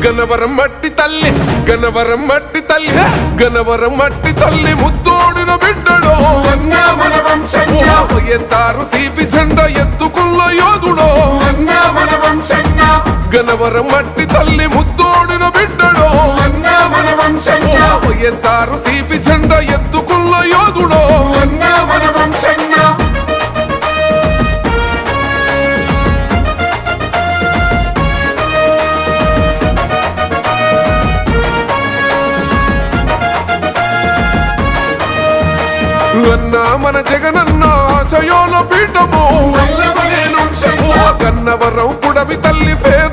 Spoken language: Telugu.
గన్నవరం మట్టి తల్లి గన్నవరం మట్టి తల్లి గన్నవరం మట్టి తల్లి ముద్దోడిన బిడ్డడో అన్నా మన వంశన్నా వైఎస్ఆర్ సిపి జెండా ఎత్తుకున్న యోధుడో అన్నా మన వంశన్నా గన్నవరం మట్టి తల్లి ముద్దోడిన బిడ్డడో అన్నా మన వంశన్నా వైఎస్ఆర్ సిపి జెండా ఎత్తుకున్న యోధుడో అన్నా మన వంశన్నా అన్నా మన జగనన్న ఆశయోల పీఠము వల్లభనేని వంశన్నా గన్నవరం పుడమి తల్లి పేరు